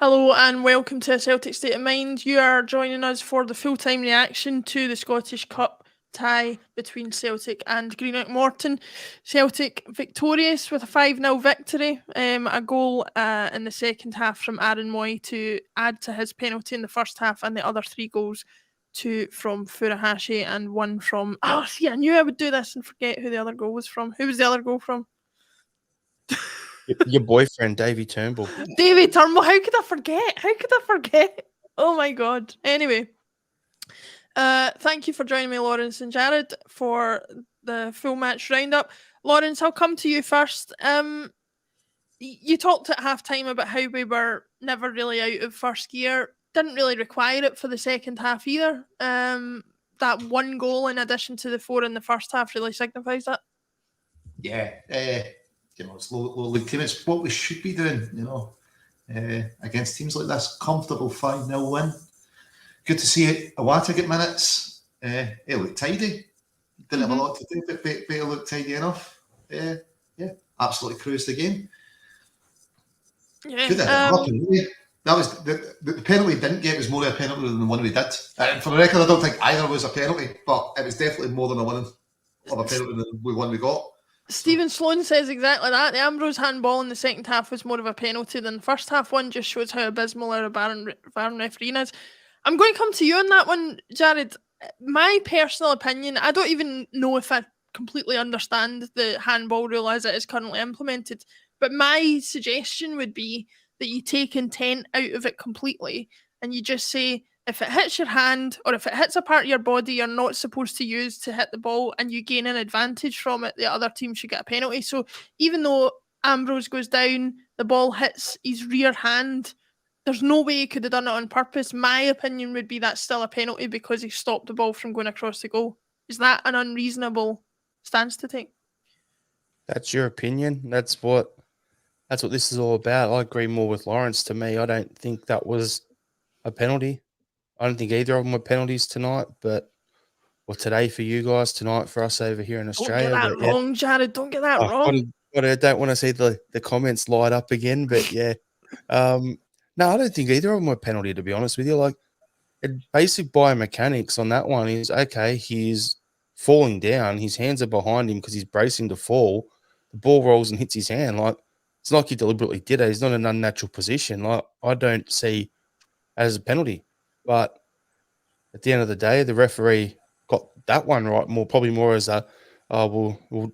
Hello and welcome to Celtic State of Mind. You are joining us for the full-time reaction to the Scottish Cup tie between Celtic and Greenock Morton. Celtic victorious with a 5-0 victory. A goal in the second half from Aaron Mooy to add to his penalty in the first half, and the other 3 goals, 2 from Furuhashi and 1 from... Oh, see, I knew I would do this and forget who the other goal was from. Who was the other goal from? Your boyfriend, Davy Turnbull. Davy Turnbull. How could I forget? Oh my god. Anyway, thank you for joining me, Lawrence and Jared, for the full match roundup. Lawrence, I'll come to you first. You talked at halftime about how we were never really out of first gear. Didn't really require it for the second half either. That 1 goal in addition to the 4 in the first half really signifies that. Yeah, it's low league team. It's what we should be doing, against teams like this. Comfortable 5-0 win. Good to see Iwata get minutes. He looked tidy. Didn't have a lot to do, but he looked tidy enough. Yeah, absolutely cruised the game. Yeah. That was the penalty we didn't get was more of a penalty than the one we did. For the record, I don't think either was a penalty, but it was definitely more than of a penalty than the one we got. Stephen Sloan says exactly that. The Ambrose handball in the second half was more of a penalty than the first half one. Just shows how abysmal our Baron refereeing is. I'm going to come to you on that one, Jared. My personal opinion, I don't even know if I completely understand the handball rule as it is currently implemented, but my suggestion would be that you take intent out of it completely and you just say, if it hits your hand or if it hits a part of your body you're not supposed to use to hit the ball and you gain an advantage from it, the other team should get a penalty. So even though Ambrose goes down, the ball hits his rear hand, there's no way he could have done it on purpose. My opinion would be that's still a penalty because he stopped the ball from going across the goal. Is that an unreasonable stance to take? That's your opinion. That's what this is all about. I agree more with Lawrence. To me, I don't think that was a penalty. I don't think either of them were penalties tonight, today for you guys, tonight for us over here in Australia. Don't get that wrong, Jared. Don't get that wrong. But I don't want to see the comments light up again. But yeah, no, I don't think either of them were penalty. To be honest with you, like basic biomechanics on that one is okay. He's falling down. His hands are behind him because he's bracing to fall. The ball rolls and hits his hand. Like it's not like he deliberately did it. He's not in an unnatural position. Like I don't see as a penalty. But at the end of the day, the referee got that one right. Probably more as a, we'll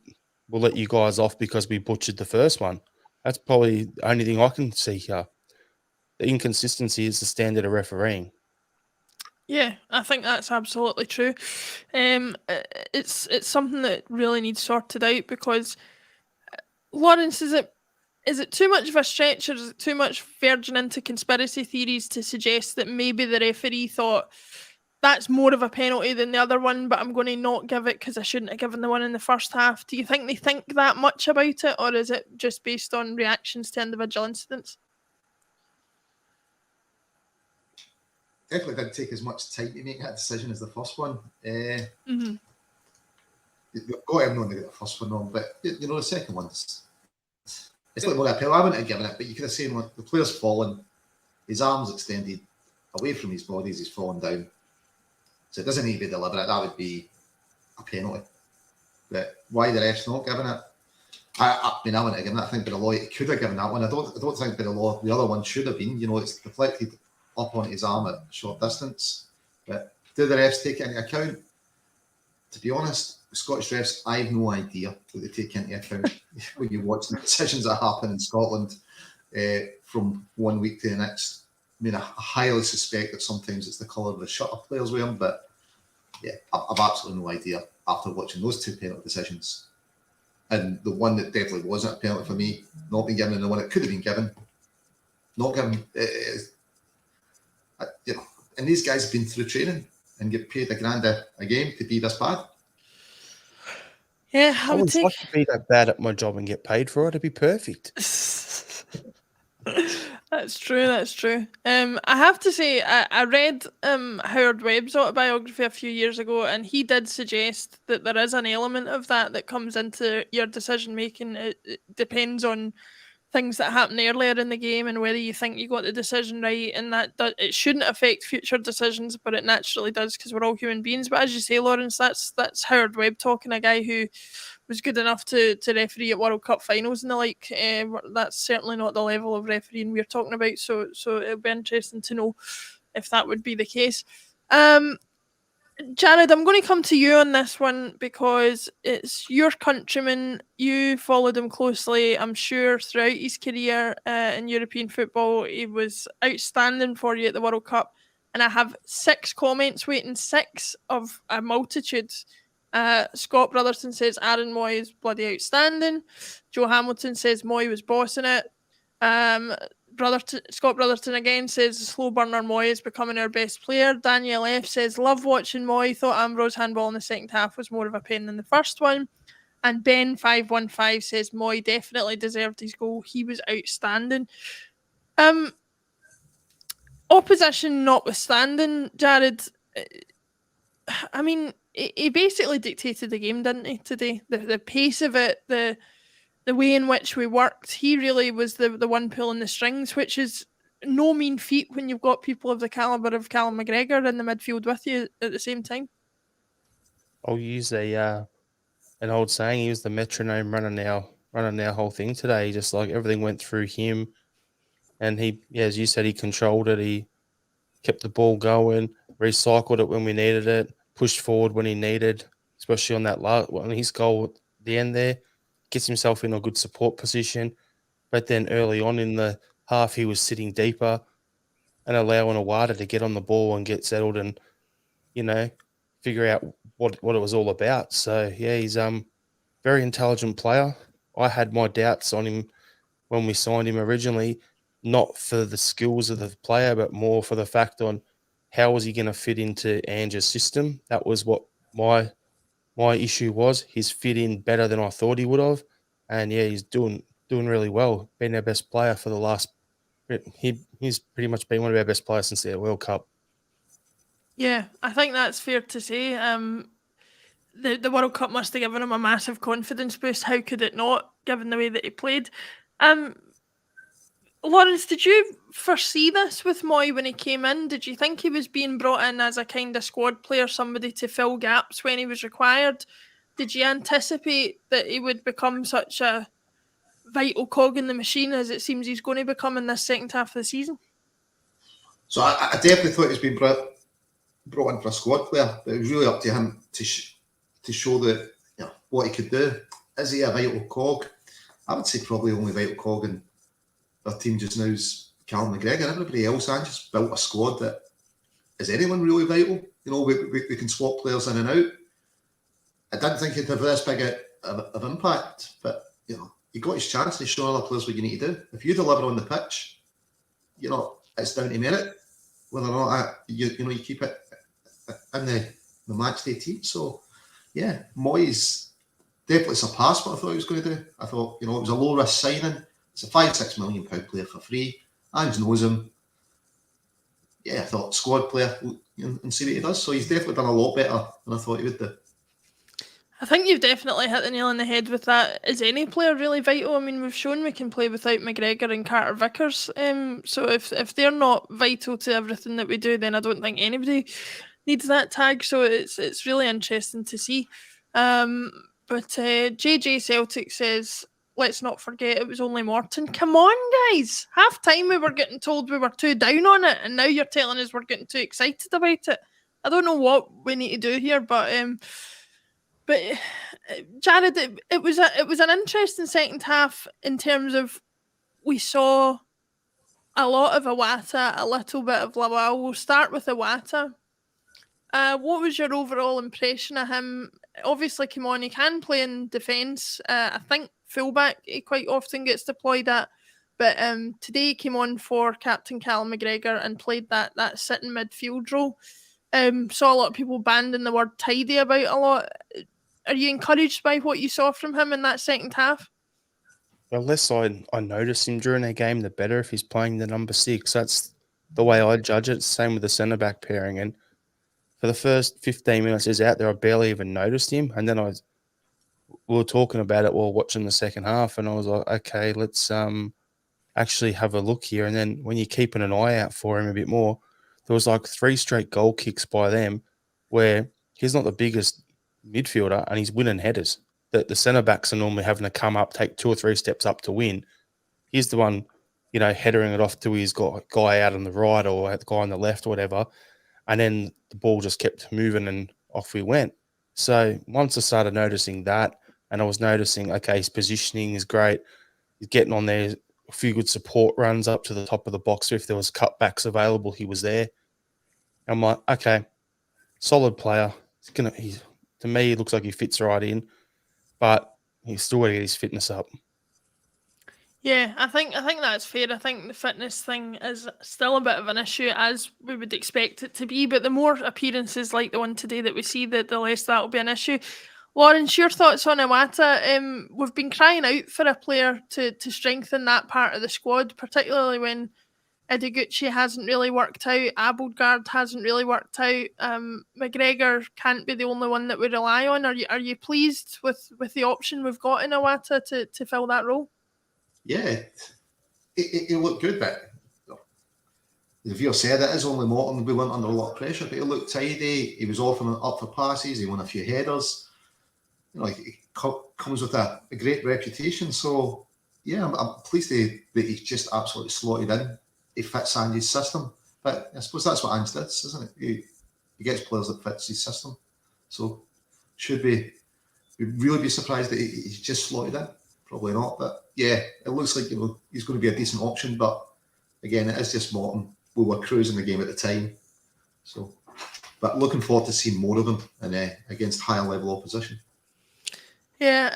let you guys off because we butchered the first one. That's probably the only thing I can see here. The inconsistency is the standard of refereeing. Yeah, I think that's absolutely true. It's something that really needs sorted out because, Lawrence, is it too much of a stretch or is it too much verging into conspiracy theories to suggest that maybe the referee thought that's more of a penalty than the other one, but I'm going to not give it because I shouldn't have given the one in the first half? Do you think they think that much about it, or is it just based on reactions to individual incidents? Definitely didn't take as much time to make that decision as the first one. You've got everyone to get the first one on, but the second one's it's like more appeal. I wouldn't have given it, but you could have seen the player's fallen, his arms extended away from his body as he's fallen down. So it doesn't need to be deliberate. That would be a penalty. But why the ref's not giving it? I mean, I wouldn't have given that. I think by the law, he could have given that one. I don't think by the law the other one should have been. It's deflected up on his arm at short distance. But do the refs take it into account? To be honest, the Scottish refs, I have no idea what they take into account when you watch the decisions that happen in Scotland from one week to the next. I mean, I highly suspect that sometimes it's the colour of the shirt a players wear, but yeah, I've absolutely no idea after watching those 2 penalty decisions. And the one that definitely wasn't a penalty for me, not being given, and the one that could have been given, not given. And these guys have been through training and get paid $1,000 a game to be this bad. Yeah, I would like to be that bad at my job and get paid for it. It'd be perfect. That's true. I have to say, I read Howard Webb's autobiography a few years ago, and he did suggest that there is an element of that comes into your decision making. It depends on things that happened earlier in the game and whether you think you got the decision right, and it shouldn't affect future decisions, but it naturally does because we're all human beings. But as you say, Lawrence, that's Howard Webb talking, a guy who was good enough to referee at World Cup finals and the like. That's certainly not the level of refereeing we're talking about. So it'll be interesting to know if that would be the case. Jared, I'm going to come to you on this one because it's your countryman. You followed him closely, I'm sure, throughout his career in European football. He was outstanding for you at the World Cup. And I have 6 comments waiting, 6 of a multitude. Scott Brotherton says Aaron Mooy is bloody outstanding. Joe Hamilton says Mooy was bossing it. Scott Brotherton again says the slow burner Mooy is becoming our best player. Daniel F says love watching Mooy. Thought Ambrose handball in the second half was more of a pain than the first one. And Ben515 says Mooy definitely deserved his goal. He was outstanding. Opposition notwithstanding, Jared, I mean, he basically dictated the game, didn't he, today? The pace of it, the way in which we worked, he really was the one pulling the strings, which is no mean feat when you've got people of the calibre of Callum McGregor in the midfield with you at the same time. I'll use an old saying. He was the metronome running our whole thing today. Just like everything went through him, and he, as you said, he controlled it. He kept the ball going, recycled it when we needed it, pushed forward when he needed, especially on his goal at the end there. Gets himself in a good support position. But then early on in the half, he was sitting deeper and allowing Iwata to get on the ball and get settled and, figure out what it was all about. So, yeah, he's very intelligent player. I had my doubts on him when we signed him originally, not for the skills of the player, but more for the fact on how was he going to fit into Ange's system. That was what my issue was. He's fit in better than I thought he would have. And, yeah, he's doing really well. Been our best player for the last – he's pretty much been one of our best players since the World Cup. Yeah, I think that's fair to say. The World Cup must have given him a massive confidence boost. How could it not, given the way that he played? Lawrence, did you foresee this with Mooy when he came in? Did you think he was being brought in as a kind of squad player, somebody to fill gaps when he was required? Did you anticipate that he would become such a vital cog in the machine as it seems he's going to become in this second half of the season? So I definitely thought he was being brought in for a squad player, but it was really up to him to show that what he could do. Is he a vital cog? I would say probably only vital cog in our team just now is Callum McGregor. Everybody else, I just built a squad that is anyone really vital? We can swap players in and out. I didn't think he'd have this big of impact, but he got his chance to show other players what you need to do. If you deliver on the pitch, it's down to merit whether or not you keep it in the match day team. So yeah, Mooy's definitely surpassed what I thought he was going to do. I thought it was a low risk signing. It's a £5-6 million player for free. Ange knows him. Yeah, I thought squad player and see what he does. So he's definitely done a lot better than I thought he would do. I think you've definitely hit the nail on the head with that. Is any player really vital? I mean, we've shown we can play without McGregor and Carter Vickers. So if they're not vital to everything that we do, then I don't think anybody needs that tag. So it's really interesting to see. But JJ Celtic says, let's not forget it was only Morton. Come on, guys. Half time we were getting told we were too down on it, and now you're telling us we're getting too excited about it. I don't know what we need to do here, but Jared, it was an interesting second half in terms of we saw a lot of Iwata, a little bit of Lawal. We'll start with Iwata. What was your overall impression of him? Obviously, come on, he can play in defence. I think fullback he quite often gets deployed at. But today he came on for Captain Callum McGregor and played that sitting midfield role. Saw a lot of people banding the word tidy about a lot. Are you encouraged by what you saw from him in that second half? The less I notice him during a game, the better if he's playing the number 6. That's the way I judge it. Same with the centre-back pairing. And for the first 15 minutes he's out there, I barely even noticed him. And then we were talking about it while watching the second half, and I was like, okay, let's actually have a look here. And then when you're keeping an eye out for him a bit more, there was like 3 straight goal kicks by them where he's not the biggest midfielder and he's winning headers. The centre backs are normally having to come up, take 2 or 3 steps up to win. He's the one, headering it off to his guy out on the right or the guy on the left or whatever. And then the ball just kept moving and off we went. So once I started noticing that, and I was noticing, okay, his positioning is great. He's getting on there, a few good support runs up to the top of the box. So if there was cutbacks available, he was there. I'm like, okay, solid player. To me, it looks like he fits right in, but he's still got to get his fitness up. Yeah, I think that's fair. I think the fitness thing is still a bit of an issue, as we would expect it to be. But the more appearances like the one today that we see, the less that'll be an issue. Lawrence, your thoughts on Iwata? We've been crying out for a player to strengthen that part of the squad, particularly when Ideguchi hasn't really worked out, Abildgaard hasn't really worked out. McGregor can't be the only one that we rely on. Are you pleased with the option we've got in Iwata to fill that role? Yeah, it looked good, but as Veer said, it is only Morton. We weren't under a lot of pressure, but he looked tidy. He was often up for passes. He won a few headers. He comes with a great reputation. So, yeah, I'm pleased that he's just absolutely slotted in. He fits Andy's system. But I suppose that's what Ange does, isn't it? He gets players that fits his system. So, should we'd really be surprised that he's just slotted in? Probably not, but yeah, it looks like he's going to be a decent option. But again, it is just Morton. We were cruising the game at the time, so. But looking forward to seeing more of him and against higher level opposition. Yeah,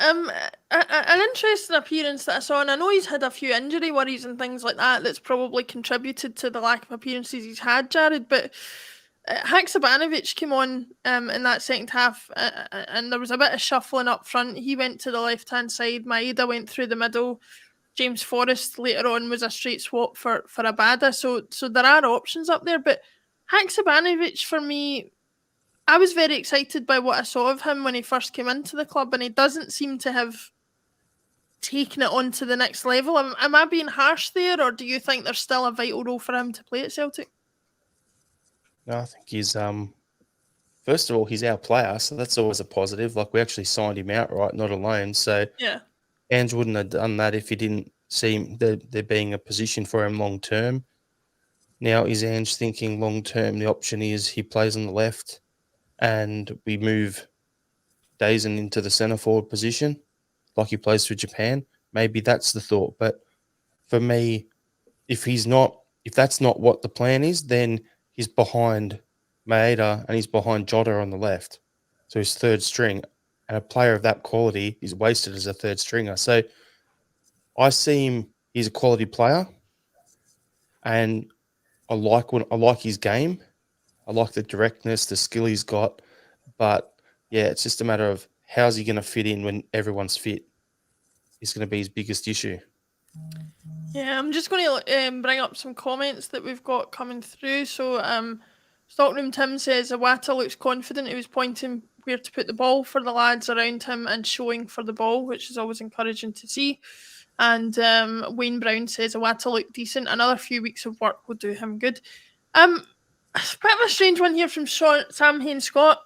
an interesting appearance that I saw, and I know he's had a few injury worries and things like that. That's probably contributed to the lack of appearances he's had, Jared. But Haksabanovic came on in that second half, and there was a bit of shuffling up front. He went to the left-hand side. Maeda went through the middle. James Forrest later on was a straight swap for Abada. So there are options up there. But Haksabanovic, for me, I was very excited by what I saw of him when he first came into the club, and he doesn't seem to have taken it on to the next level. Am I being harsh there, or do you think there's still a vital role for him to play at Celtic? No, I think he's first of all, he's our player, so that's always a positive. Like, we actually signed him outright, not a loan. So yeah, Ange wouldn't have done that if he didn't see there being a position for him long term. Now, is Ange thinking long term? The option is he plays on the left and we move Dazen into the centre forward position like he plays for Japan. Maybe that's the thought. But for me, if that's not what the plan is, then he's behind Maeda and he's behind Jota on the left. So he's third string. And a player of that quality is wasted as a third stringer. So I see him, he's a quality player. And I like his game. I like the directness, the skill he's got. But yeah, it's just a matter of how's he going to fit in when everyone's fit. It's going to be his biggest issue. Yeah, I'm just going to bring up some comments that we've got coming through. So, Stockroom Tim says Iwata looks confident. He was pointing where to put the ball for the lads around him and showing for the ball, which is always encouraging to see. And Wayne Brown says Iwata looked decent. Another few weeks of work will do him good. A bit of a strange one here from Sam Hain Scott.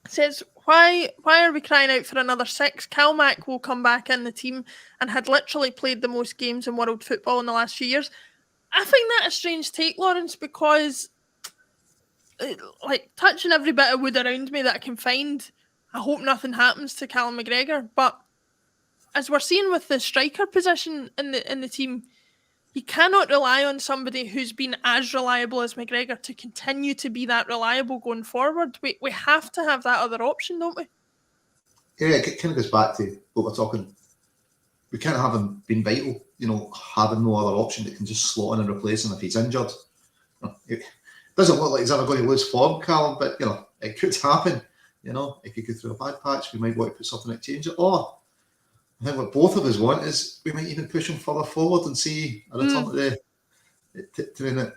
Says, why are we crying out for another 6? Calmac will come back in the team and had literally played the most games in world football in the last few years. I find that a strange take, Lawrence, because touching every bit of wood around me that I can find, I hope nothing happens to Callum McGregor. But as we're seeing with the striker position in the team, you cannot rely on somebody who's been as reliable as McGregor to continue to be that reliable going forward. We have to have that other option, don't we? Yeah, it kind of goes back to what we're talking. We can't have him being vital, having no other option that can just slot in and replace him if he's injured. It doesn't look like he's ever going to lose form, Callum, but it could happen. If he could through a bad patch, we might want to put something to change it. Or I think what both of us want is we might even push him further forward and see a return to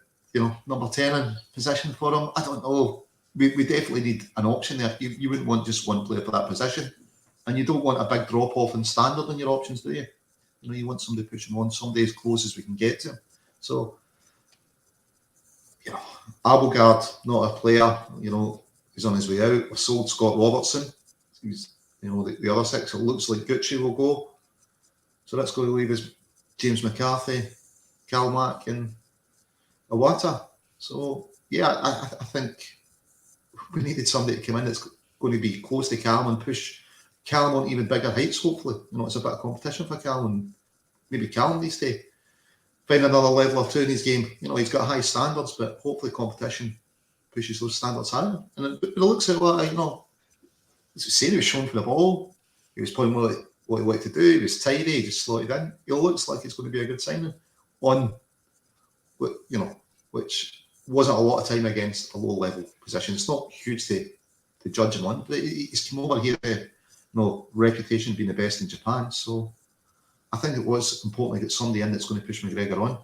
number 10 in position for him. I don't know. We definitely need an option there. You wouldn't want just one player for that position. And you don't want a big drop-off in standard in your options, do you? You want somebody to push him on, somebody as close as we can get to him. So, Abelgard, not a player, he's on his way out. We sold Scott Robertson. He's, the other six, it looks like Gucci will go. So that's going to leave us James McCarthy, Kalmak, and Iwata. So, I think we needed somebody to come in that's going to be close to Callum and push Callum on even bigger heights, hopefully. It's a bit of competition for Callum. Maybe Callum needs to find another level or two in his game. He's got high standards, but hopefully competition pushes those standards higher. And it looks like, as I say, he was showing for the ball. He was playing what he liked to do. He was tidy. He just slotted in. He looks like it's going to be a good signing on, which wasn't a lot of time against a low-level position. It's not huge to judge him on, but he's come over here with reputation being the best in Japan. So I think it was important to get somebody in that's going to push McGregor on.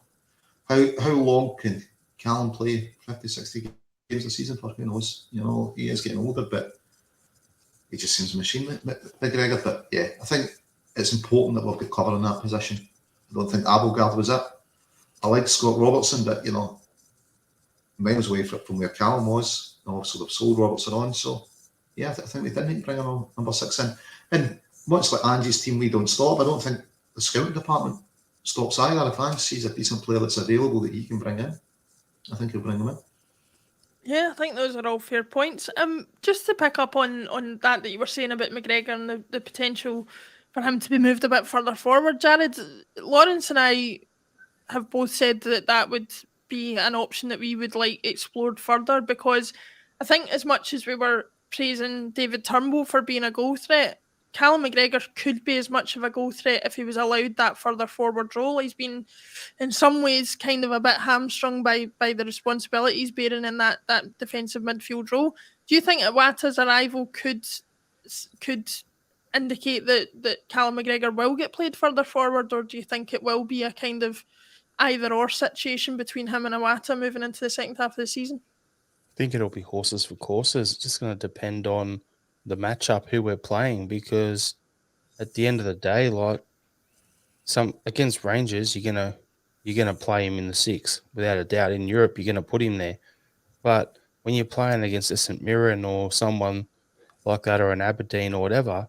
How long can Callum play? 50, 60 games a season for? Who knows? He is getting older, but he just seems a machine, McGregor. But I think it's important that we've got cover in that position. I don't think Abelgard was it. I like Scott Robertson, but miles away from where Callum was. Also, they've sold Robertson on. So I think we did need to bring a number 6 in. And much like Angie's team, we don't stop. I don't think the scouting department stops either. If Ange sees a decent player that's available that he can bring in, I think he'll bring them in. Yeah, I think those are all fair points. Just to pick up on that you were saying about McGregor and the potential for him to be moved a bit further forward, Jared, Lawrence and I have both said that would be an option that we would like explored further, because I think as much as we were praising David Turnbull for being a goal threat, Callum McGregor could be as much of a goal threat if he was allowed that further forward role. He's been, in some ways, kind of a bit hamstrung by the responsibilities bearing in that defensive midfield role. Do you think Iwata's arrival could indicate that Callum McGregor will get played further forward, or do you think it will be a kind of either-or situation between him and Iwata moving into the second half of the season? I think it'll be horses for courses. It's just going to depend on the matchup, who we're playing, because at the end of the day, like against Rangers, you're gonna play him in the 6 without a doubt. In Europe, you're gonna put him there. But when you're playing against a St Mirren or someone like that, or an Aberdeen or whatever,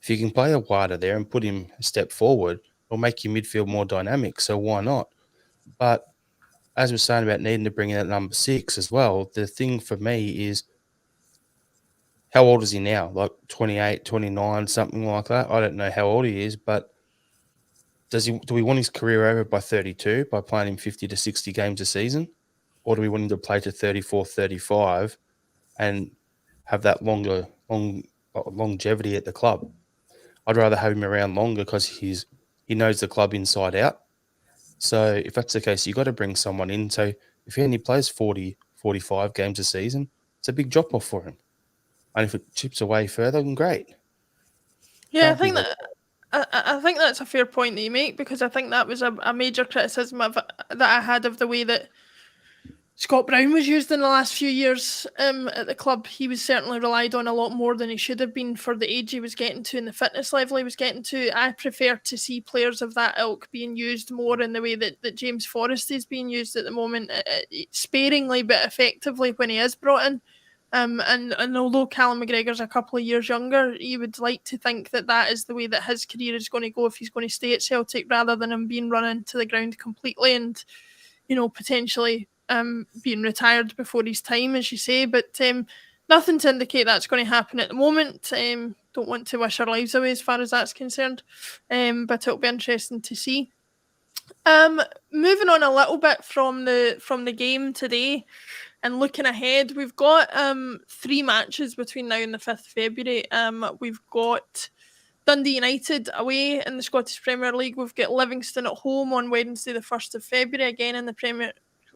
if you can play a Iwata there and put him a step forward, it'll make your midfield more dynamic. So why not? But as we're saying about needing to bring in that number 6 as well, the thing for me is, how old is he now? Like 28, 29, something like that? I don't know how old he is, but do we want his career over by 32 by playing him 50 to 60 games a season? Or do we want him to play to 34, 35 and have that longevity at the club? I'd rather have him around longer because he knows the club inside out. So if that's the case, you've got to bring someone in. So if he only plays 40, 45 games a season, it's a big drop-off for him. And if it chips away further, then great. Yeah, I think that's a fair point that you make, because I think that was a major criticism that I had of the way that Scott Brown was used in the last few years at the club. He was certainly relied on a lot more than he should have been for the age he was getting to and the fitness level he was getting to. I prefer to see players of that ilk being used more in the way that James Forrest is being used at the moment, sparingly but effectively when he is brought in. And although Callum McGregor's a couple of years younger, you would like to think that is the way that his career is going to go if he's going to stay at Celtic, rather than him being run into the ground completely and, potentially being retired before his time, as you say. But nothing to indicate that's going to happen at the moment. Don't want to wish our lives away as far as that's concerned, but it'll be interesting to see. Moving on a little bit from the game today, and looking ahead, we've got 3 matches between now and the 5th of February. We've got Dundee United away in the Scottish Premier League. We've got Livingston at home on Wednesday, the 1st of February, again in the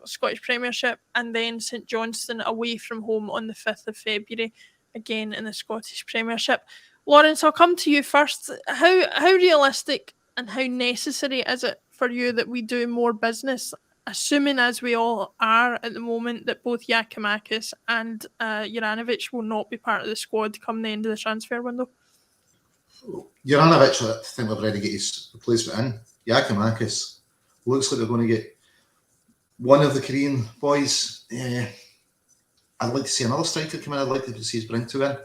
Scottish Premiership, and then St Johnstone away from home on the 5th of February, again in the Scottish Premiership. Lawrence, I'll come to you first. How realistic and how necessary is it for you that we do more business, assuming, as we all are at the moment, that both Giakoumakis and Uranovic will not be part of the squad come the end of the transfer window? Uranovic, I think we've already got his replacement in. Giacomakis. Looks like they're going to get one of the Korean boys. I'd like to see another striker come in. I'd like to see Brinto in.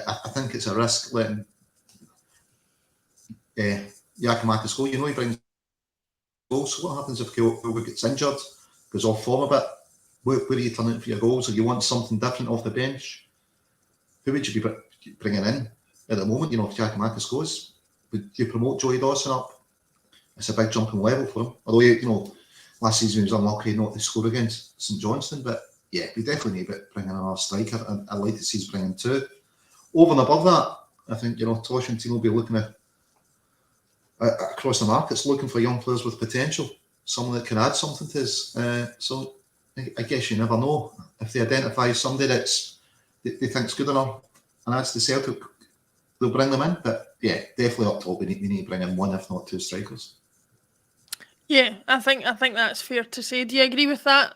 I think it's a risk letting Giacomakis go. You know he brings goals. So what happens if Kilby gets injured, goes off form a bit? Where are you turning for your goals? Or you want something different off the bench? Who would you be bringing in at the moment? You know, if Giacomakis goes, would you promote Joey Dawson up? It's a big jump in level for him. Although, you know, last season he was unlucky not to score against St Johnstone, but yeah, we definitely need to bring in another striker, and I'd like to see us bring in two. Over and above that, I think, you know, Tosh and team will be looking at across the markets, looking for young players with potential, someone that can add something to us. So I guess you never know. If they identify somebody that's they think's good enough and adds to Celtic, they'll bring them in. But yeah, definitely up top, we need to bring in one, if not two strikers. Yeah, I think that's fair to say. Do you agree with that,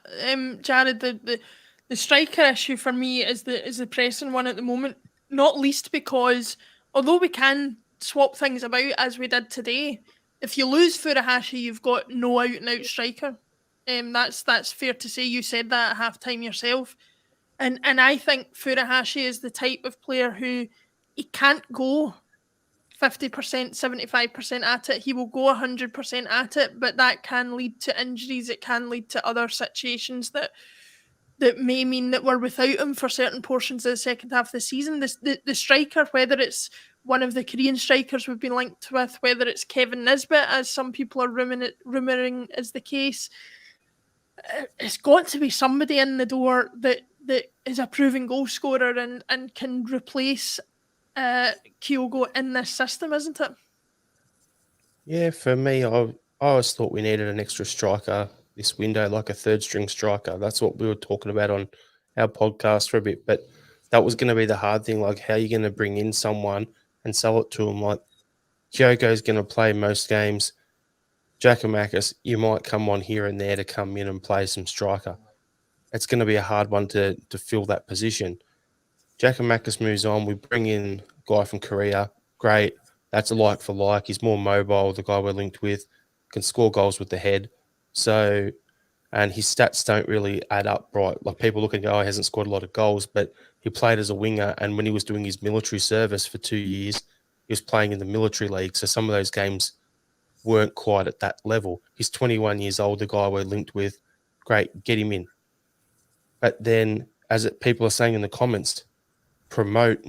Jared? The striker issue for me is the pressing one at the moment. Not least because although we can swap things about as we did today, if you lose Furuhashi, you've got no out and out striker. That's fair to say. You said that at halftime yourself, and I think Furuhashi is the type of player who he can't go 50%, 75% at it. He will go 100% at it, but that can lead to injuries. It can lead to other situations that may mean that we're without him for certain portions of the second half of the season. The striker, whether it's one of the Korean strikers we've been linked with, whether it's Kevin Nisbet, as some people are rumouring is the case, it's got to be somebody in the door that is a proven goal scorer and can replace Kyogo in this system, isn't it? Yeah, for me, I always thought we needed an extra striker this window, like a third string striker. That's what we were talking about on our podcast for a bit. But that was going to be the hard thing. Like, how are you going to bring in someone and sell it to them? Like, Kyogo's going to play most games. Giacomakis, you might come on here and there to come in and play some striker. It's going to be a hard one to fill that position. Giacomakis moves on. We bring in a guy from Korea. Great. That's a like for like. He's more mobile, the guy we're linked with, can score goals with the head. So, and his stats don't really add up right. Like, people look and go, oh, he hasn't scored a lot of goals, but he played as a winger. And when he was doing his military service for 2 years, he was playing in the military league. So some of those games weren't quite at that level. He's 21 years old, the guy we're linked with. Great, get him in. But then, as people are saying in the comments, promote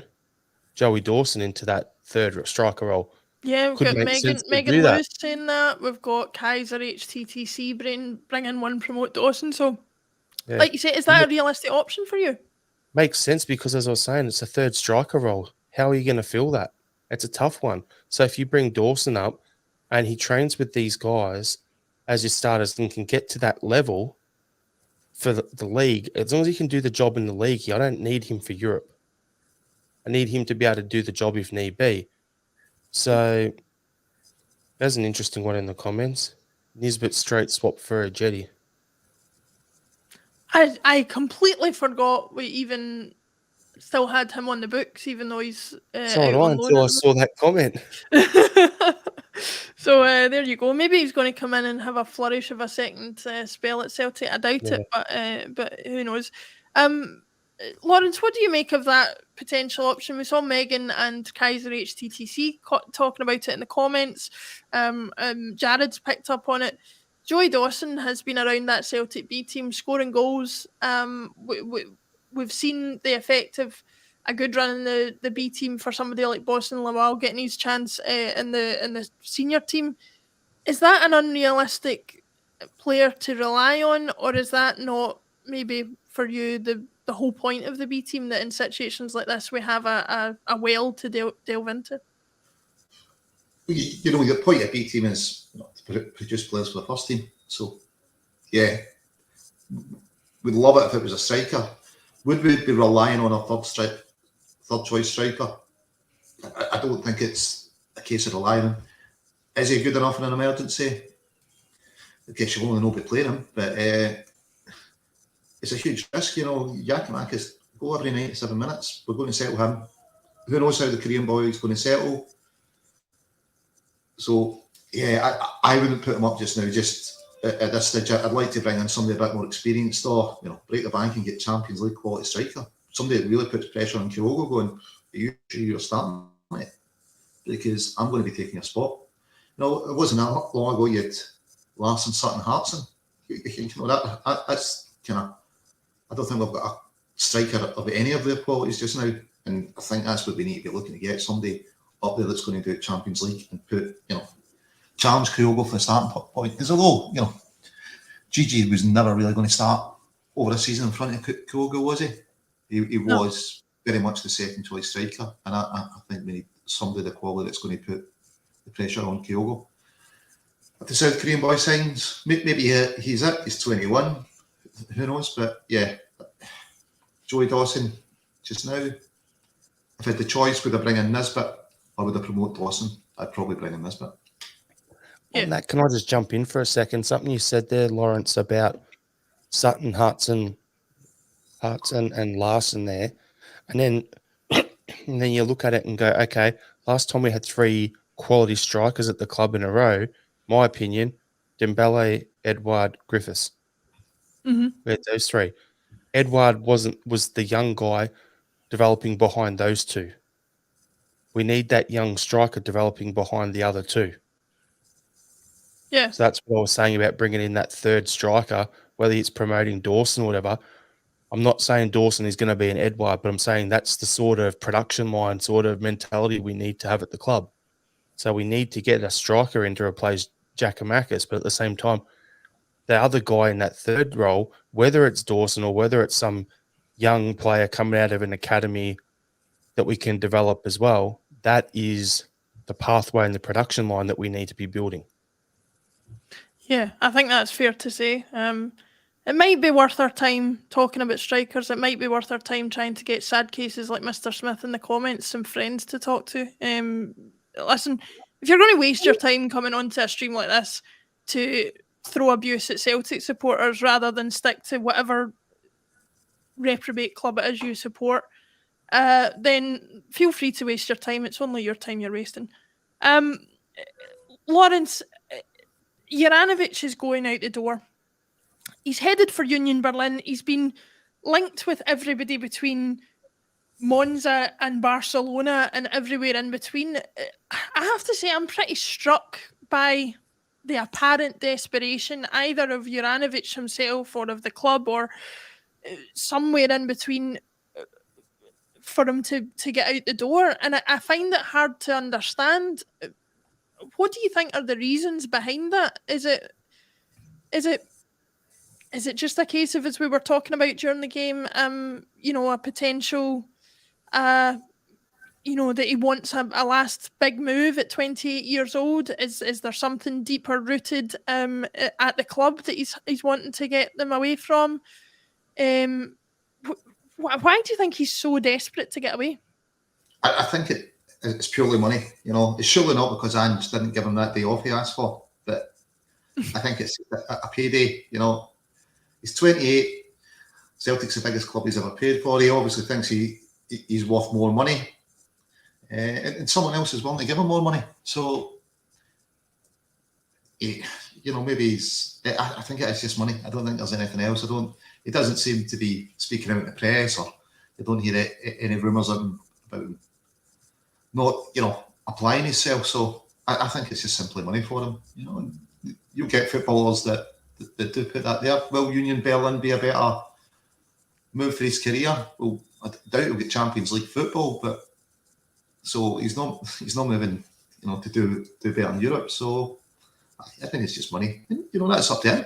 Joey Dawson into that third striker role. Yeah, we've got Megan that. Lewis saying that. We've got Kaiser HTTC bring in one, promote Dawson. So, Yeah. like you say, is that a realistic option for you? Makes sense, because, as I was saying, it's a third striker role. How are you going to fill that? It's a tough one. So if you bring Dawson up and he trains with these guys as your starters and can get to that level for the league, as long as he can do the job in the league, I don't need him for Europe. I need him to be able to do the job if need be. So there's an interesting one in the comments. Nisbet straight swap for a Jetty. I completely forgot we even still had him on the books, even though he's So did I until I saw that comment. So there you go. Maybe he's going to come in and have a flourish of a second spell at Celtic. I doubt it, but who knows? Lawrence, what do you make of that potential option? We saw Megan and Kaiser HTTC talking about it in the comments. Jared's picked up on it. Joey Dawson has been around that Celtic B team scoring goals. We've seen the effect of a good run in the B team for somebody like Boston Lawal getting his chance in the senior team. Is that an unrealistic player to rely on, or is that not maybe for you the whole point of the B team, that in situations like this we have a well to delve into? You know, the point of B team is to produce players for the first team. So, yeah, we'd love it if it was a striker. Would we be relying on a third choice striker? I don't think it's a case of relying on him. Is he good enough in an emergency? I guess you only know by playing him, but it's a huge risk. You know, Giacomakis go every 97 minutes. We're going to settle him. Who knows how the Korean boy is going to settle? So Yeah, I wouldn't put him up just now. Just at this stage, I'd like to bring in somebody a bit more experienced, or break the bank and get Champions League quality striker. Somebody that really puts pressure on Kyogo, going, "Are you sure you're starting it? Because I'm going to be taking a spot." It wasn't that long ago you had Larsson, Sutton, Hartson. That's kind of. I don't think we've got a striker of any of their qualities just now, and I think that's what we need to be looking to get, somebody up there that's going to do Champions League and put challenge Kyogo for the starting point. Because although Gigi was never really going to start over a season in front of Kyogo, was he? He was very much the second choice striker, and I think we need somebody of the quality that's going to put the pressure on Kyogo. If the South Korean boy signs, maybe he's 21, who knows? But yeah, Joey Dawson, just now, if I had the choice, would I bring in Nisbet or would I promote Dawson? I'd probably bring in Nisbet. On that, can I just jump in for a second? Something you said there, Lawrence, about Sutton, Hudson, and Larson there, and then you look at it and go, okay, last time we had 3 quality strikers at the club in a row. My opinion, Dembele, Edouard, Griffiths. Mm-hmm. We had those 3. Edouard was the young guy developing behind those 2. We need that young striker developing behind the other 2. Yeah. So that's what I was saying about bringing in that third striker, whether it's promoting Dawson or whatever. I'm not saying Dawson is going to be an Edouard, but I'm saying that's the sort of production line, sort of mentality we need to have at the club. So we need to get a striker in to replace Giakoumakis, but at the same time, the other guy in that third role, whether it's Dawson or whether it's some young player coming out of an academy that we can develop as well, that is the pathway and the production line that we need to be building. Yeah, I think that's fair to say. It might be worth our time talking about strikers. It might be worth our time trying to get sad cases like Mr. Smith in the comments, some friends to talk to. Listen, if you're going to waste your time coming onto a stream like this to throw abuse at Celtic supporters rather than stick to whatever reprobate club it is you support, then feel free to waste your time. It's only your time you're wasting. Lawrence, Uranovic is going out the door. He's headed for Union Berlin. He's been linked with everybody between Monza and Barcelona and everywhere in between. I have to say, I'm pretty struck by the apparent desperation either of Uranovic himself or of the club or somewhere in between for him to get out the door. And I find it hard to understand. What do you think are the reasons behind that? Is it just a case of, as we were talking about during the game, a potential, that he wants a last big move at 28 years old? Is there something deeper rooted at the club that he's wanting to get them away from? Why do you think he's so desperate to get away? I think it's purely money. It's surely not because Ange didn't give him that day off he asked for, but I think it's a payday. He's 28. Celtic's the biggest club he's ever paid for. He obviously thinks he's worth more money, and someone else is willing to give him more money. So, maybe he's. I think it's just money. I don't think there's anything else. He doesn't seem to be speaking out in the press, or I don't hear any rumours about him not, applying himself. So I think it's just simply money for him. And you get footballers that do put that there. Will Union Berlin be a better move for his career? Well, I doubt he'll get Champions League football, but so he's not moving, to do better in Europe. So I think it's just money. And, that's up to him.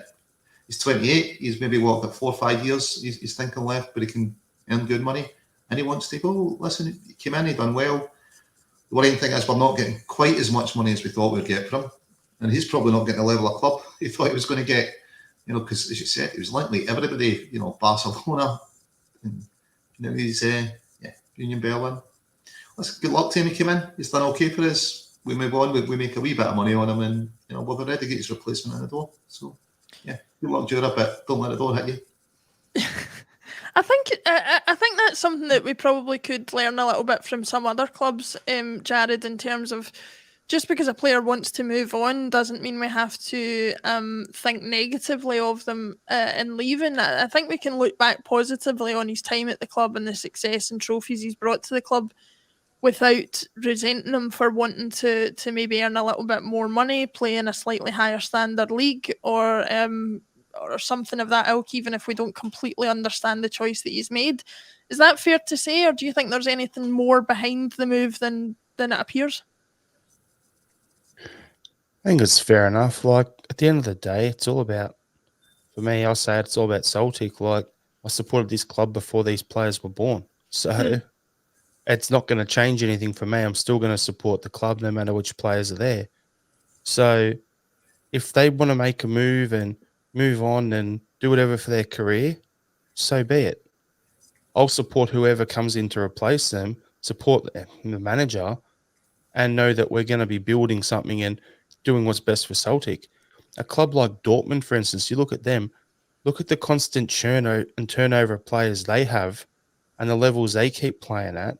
He's 28. He's maybe got 4 or 5 years. He's thinking left, but he can earn good money, and he wants to go. Listen, he came in, he done well. The worrying thing is we're not getting quite as much money as we thought we'd get from him, and he's probably not getting the level of club he thought he was going to get. Because as you said, he was linked like everybody. Barcelona, and now he's Union Berlin. Good luck to him. He came in. He's done okay for us. We move on. We make a wee bit of money on him, and we're ready to get his replacement in the door. So. Yeah, good luck, Jura, but don't let the door hit you. I think that's something that we probably could learn a little bit from some other clubs, Jared, in terms of just because a player wants to move on doesn't mean we have to think negatively of them in leaving. I think we can look back positively on his time at the club and the success and trophies he's brought to the club without resenting him for wanting to maybe earn a little bit more money, play in a slightly higher standard league, or something of that ilk, even if we don't completely understand the choice that he's made. Is that fair to say, or do you think there's anything more behind the move than it appears? I think it's fair enough. Like, at the end of the day, it's all about, for me, I say it's all about Celtic. Like, I supported this club before these players were born. So it's not going to change anything for me. I'm still going to support the club no matter which players are there. So if they want to make a move and move on and do whatever for their career, so be it. I'll support whoever comes in to replace them, support the manager, and know that we're going to be building something and doing what's best for Celtic. A club like Dortmund, for instance, you look at them, look at the constant churn and turnover of players they have and the levels they keep playing at.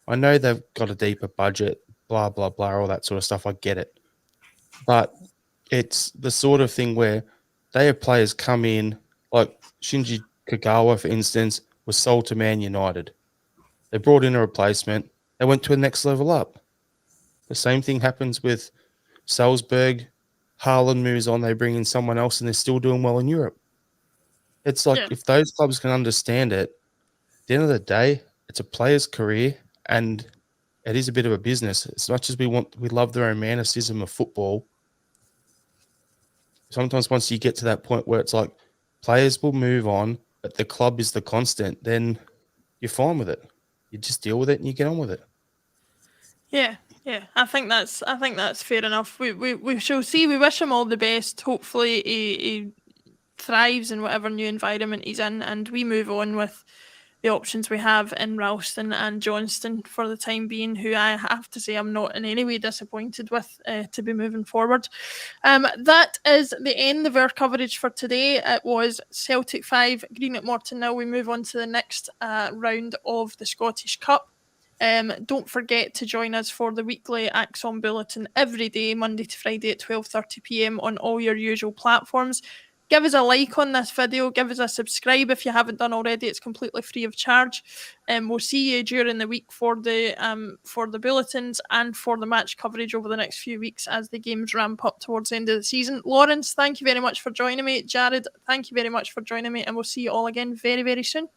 I know they've got a deeper budget, blah, blah, blah, all that sort of stuff. I get it. But it's the sort of thing where they have players come in, like Shinji Kagawa, for instance, was sold to Man United. They brought in a replacement. They went to a next level up. The same thing happens with Salzburg. Haaland moves on. They bring in someone else and they're still doing well in Europe. It's like if those clubs can understand it, at the end of the day, it's a player's career and it is a bit of a business. As much as we love the romanticism of football, sometimes once you get to that point where it's like players will move on, but the club is the constant, then you're fine with it. You just deal with it and you get on with it. Yeah. I think that's fair enough. We shall see. We wish him all the best. Hopefully he thrives in whatever new environment he's in, and we move on with the options we have in Ralston and Johnston for the time being, who I have to say I'm not in any way disappointed with to be moving forward. That is the end of our coverage for today. It was Celtic 5, Green at Morton. Now we move on to the next round of the Scottish Cup. Don't forget to join us for the weekly Acsom Bulletin every day, Monday to Friday at 12:30 p.m. on all your usual platforms. Give us a like on this video. Give us a subscribe if you haven't done already. It's completely free of charge. We'll see you during the week for the bulletins and for the match coverage over the next few weeks as the games ramp up towards the end of the season. Lawrence, thank you very much for joining me. Jared, thank you very much for joining me, and we'll see you all again very, very soon.